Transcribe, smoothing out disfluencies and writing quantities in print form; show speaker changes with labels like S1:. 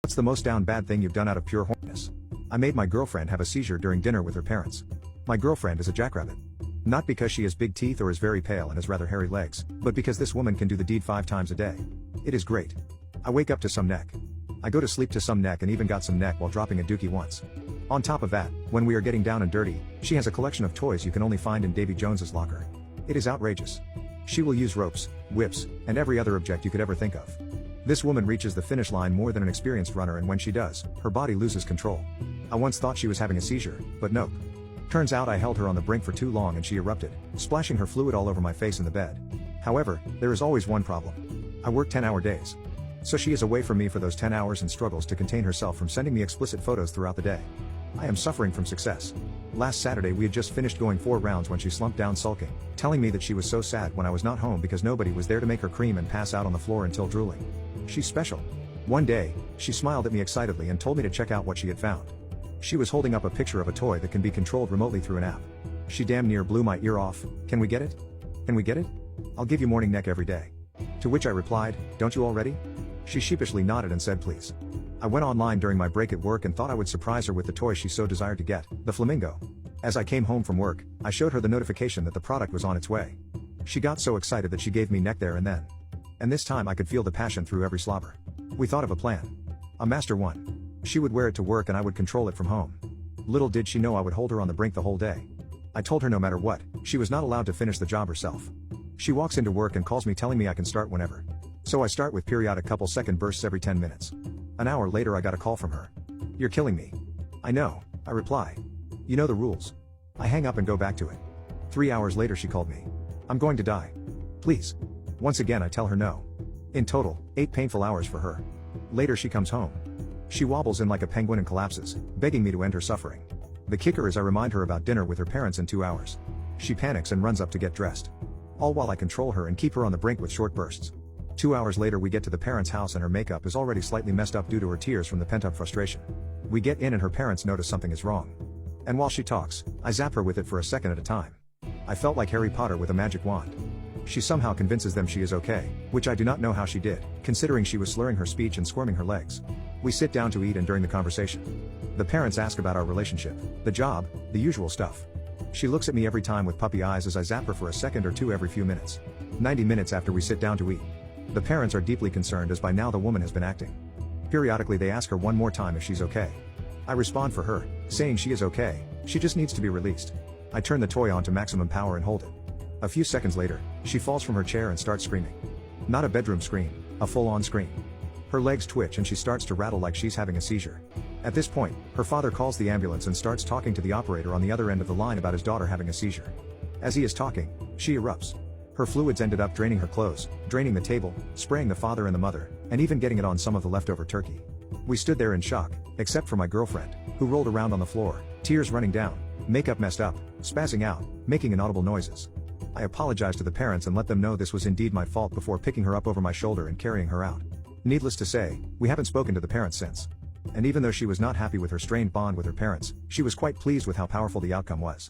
S1: What's the most down bad thing you've done out of pure horniness? I made my girlfriend have a seizure during dinner with her parents. My girlfriend is a jackrabbit. Not because she has big teeth or is very pale and has rather hairy legs, but because this woman can do the deed 5 times a day. It is great. I wake up to some neck. I go to sleep to some neck and even got some neck while dropping a dookie once. On top of that, when we are getting down and dirty, she has a collection of toys you can only find in Davy Jones's locker. It is outrageous. She will use ropes, whips, and every other object you could ever think of. This woman reaches the finish line more than an experienced runner, and when she does, her body loses control. I once thought she was having a seizure, but nope. Turns out I held her on the brink for too long and she erupted, splashing her fluid all over my face in the bed. However, there is always one problem. I work 10-hour days. So she is away from me for those 10 hours and struggles to contain herself from sending me explicit photos throughout the day. I am suffering from success. Last Saturday we had just finished going 4 rounds when she slumped down sulking, telling me that she was so sad when I was not home because nobody was there to make her cream and pass out on the floor until drooling. She's special. One day, she smiled at me excitedly and told me to check out what she had found. She was holding up a picture of a toy that can be controlled remotely through an app. She damn near blew my ear off. Can we get it? Can we get it? I'll give you morning neck every day. To which I replied, don't you already? She sheepishly nodded and said please. I went online during my break at work and thought I would surprise her with the toy she so desired to get, the flamingo. As I came home from work, I showed her the notification that the product was on its way. She got so excited that she gave me neck there and then. And this time I could feel the passion through every slobber. We thought of a plan. A master one. She would wear it to work and I would control it from home. Little did she know I would hold her on the brink the whole day. I told her no matter what, she was not allowed to finish the job herself. She walks into work and calls me telling me I can start whenever. So I start with periodic couple second bursts every 10 minutes. An hour later I got a call from her. You're killing me. I know, I reply. You know the rules. I hang up and go back to it. 3 hours later she called me. I'm going to die. Please. Once again I tell her no. In total, 8 painful hours for her. Later she comes home. She wobbles in like a penguin and collapses, begging me to end her suffering. The kicker is I remind her about dinner with her parents in 2 hours. She panics and runs up to get dressed. All while I control her and keep her on the brink with short bursts. 2 hours later we get to the parents' house and her makeup is already slightly messed up due to her tears from the pent-up frustration. We get in and her parents notice something is wrong. And while she talks, I zap her with it for a second at a time. I felt like Harry Potter with a magic wand. She somehow convinces them she is okay, which I do not know how she did, considering she was slurring her speech and squirming her legs. We sit down to eat and during the conversation, the parents ask about our relationship, the job, the usual stuff. She looks at me every time with puppy eyes as I zap her for a second or two every few minutes. 90 minutes after we sit down to eat. The parents are deeply concerned as by now the woman has been acting. Periodically they ask her one more time if she's okay. I respond for her, saying she is okay, she just needs to be released. I turn the toy on to maximum power and hold it. A few seconds later, she falls from her chair and starts screaming. Not a bedroom scream, a full-on scream. Her legs twitch and she starts to rattle like she's having a seizure. At this point, her father calls the ambulance and starts talking to the operator on the other end of the line about his daughter having a seizure. As he is talking, she erupts. Her fluids ended up draining her clothes, draining the table, spraying the father and the mother, and even getting it on some of the leftover turkey. We stood there in shock, except for my girlfriend, who rolled around on the floor, tears running down, makeup messed up, spazzing out, making inaudible noises. I apologized to the parents and let them know this was indeed my fault before picking her up over my shoulder and carrying her out. Needless to say, we haven't spoken to the parents since. And even though she was not happy with her strained bond with her parents, she was quite pleased with how powerful the outcome was.